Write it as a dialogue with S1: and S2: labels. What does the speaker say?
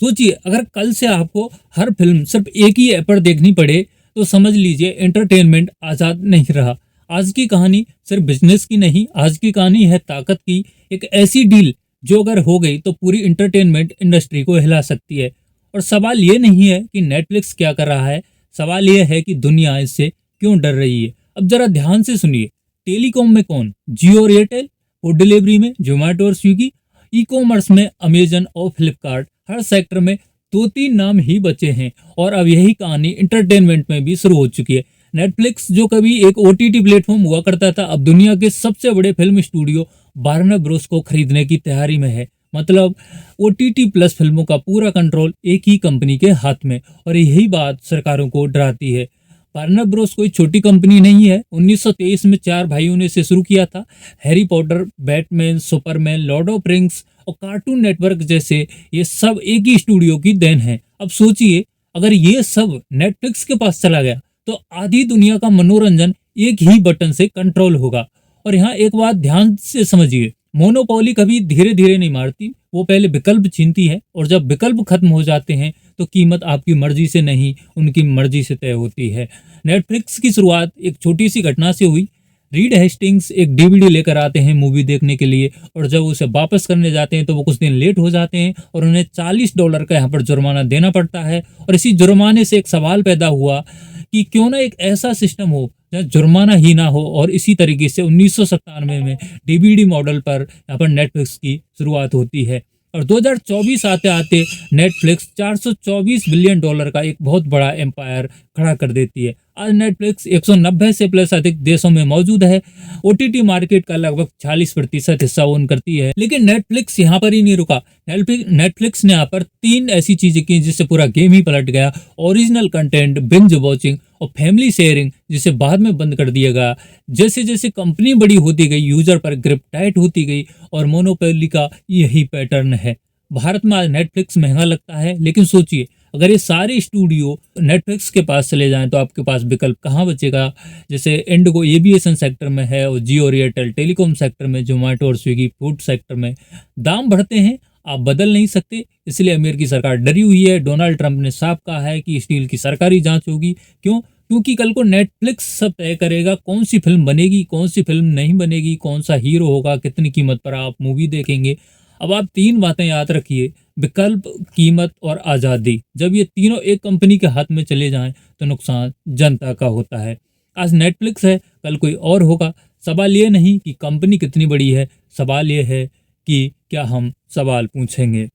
S1: सोचिए, अगर कल से आपको हर फिल्म सिर्फ एक ही ऐप पर देखनी पड़े तो समझ लीजिए एंटरटेनमेंट आज़ाद नहीं रहा। आज की कहानी सिर्फ बिजनेस की नहीं, आज की कहानी है ताकत की। एक ऐसी डील जो अगर हो गई तो पूरी इंटरटेनमेंट इंडस्ट्री को हिला सकती है। और सवाल ये नहीं है कि नेटफ्लिक्स क्या कर रहा है, सवाल ये है कि दुनिया इससे क्यों डर रही है। अब जरा ध्यान से सुनिए। टेलीकॉम में कौन? जियो और एयरटेल। फूड डिलीवरी में जोमेटो और स्विगी। ई कॉमर्स में अमेजन और फ्लिपकार्ट। हर सेक्टर में दो तीन नाम ही बचे हैं। और अब यही कहानी इंटरटेनमेंट में भी शुरू हो चुकी है। नेटफ्लिक्स जो कभी एक ओटीटी प्लेटफॉर्म हुआ करता था, अब दुनिया के सबसे बड़े फिल्म स्टूडियो वार्नर ब्रोस को खरीदने की तैयारी में है। मतलब ओटीटी प्लस फिल्मों का पूरा कंट्रोल एक ही कंपनी के हाथ में। और यही बात सरकारों को डराती है। वार्नर ब्रोस कोई छोटी कंपनी नहीं है। 1923 में चार भाइयों ने इसे शुरू किया था। Harry Potter, Batman, Superman, Lord of rings और कार्टून नेटवर्क जैसे ये सब एक ही स्टूडियो की देन है। अब सोचिए, अगर ये सब नेटफ्लिक्स के पास चला गया तो आधी दुनिया का मनोरंजन एक ही बटन से कंट्रोल होगा। और यहाँ एक बात ध्यान से समझिए, मोनोपोली कभी धीरे धीरे नहीं मारती, वो पहले विकल्प छीनती है। और जब विकल्प खत्म हो जाते हैं तो कीमत आपकी मर्जी से नहीं, उनकी मर्जी से तय होती है। नेटफ्लिक्स की शुरुआत एक छोटी सी घटना से हुई। रीड हेस्टिंग्स एक डीवीडी लेकर आते हैं मूवी देखने के लिए, और जब उसे वापस करने जाते हैं तो वो कुछ दिन लेट हो जाते हैं और उन्हें $40 का यहाँ पर जुर्माना देना पड़ता है। और इसी जुर्माने से एक सवाल पैदा हुआ कि क्यों ना एक ऐसा सिस्टम हो जहाँ जुर्माना ही ना हो। और इसी तरीके से 1997 में डीवीडी मॉडल पर यहाँ पर नेटफ्लिक्स की शुरुआत होती है। और 2024 आते आते नेटफ्लिक्स $424 बिलियन का एक बहुत बड़ा एम्पायर खड़ा कर देती है। आज नेटफ्लिक्स 190 से प्लस अधिक देशों में मौजूद है। ओटीटी मार्केट का लगभग 40% हिस्सा ओन करती है। लेकिन नेटफ्लिक्स यहाँ पर ही नहीं रुका। नेटफ्लिक्स ने यहाँ पर 3 ऐसी चीजें की जिससे पूरा गेम ही पलट गया। ओरिजिनल कंटेंट, बिंज वॉचिंग और फैमिली शेयरिंग, जिसे बाद में बंद कर दिया गया। जैसे जैसे कंपनी बड़ी होती गई, यूजर पर ग्रिप टाइट होती गई और मोनोपोली का यही पैटर्न है। भारत में आज नेटफ्लिक्स महंगा लगता है, लेकिन सोचिए, अगर ये सारे स्टूडियो नेटफ्लिक्स के पास चले जाएं तो आपके पास विकल्प कहाँ बचेगा। जैसे इंडिगो एविएशन सेक्टर में है, और जियो और एयरटेल टेलीकॉम सेक्टर में, जोमेटो और स्विगी फूड सेक्टर में। दाम बढ़ते हैं, आप बदल नहीं सकते, इसलिए अमेरिकी सरकार डरी हुई है। डोनाल्ड ट्रंप ने साफ कहा है कि इस डील की सरकारी जांच होगी। क्यों? क्योंकि कल को नेटफ्लिक्स सब तय करेगा कौन सी फिल्म बनेगी, कौन सी फिल्म नहीं बनेगी, कौन सा हीरो होगा, कितनी कीमत पर आप मूवी देखेंगे। अब आप 3 बातें याद रखिए: विकल्प, कीमत और आज़ादी। जब ये तीनों एक कंपनी के हाथ में चले जाएं तो नुकसान जनता का होता है। आज नेटफ्लिक्स है, कल कोई और होगा। सवाल ये नहीं कि कंपनी कितनी बड़ी है, सवाल ये है कि क्या हम सवाल पूछेंगे।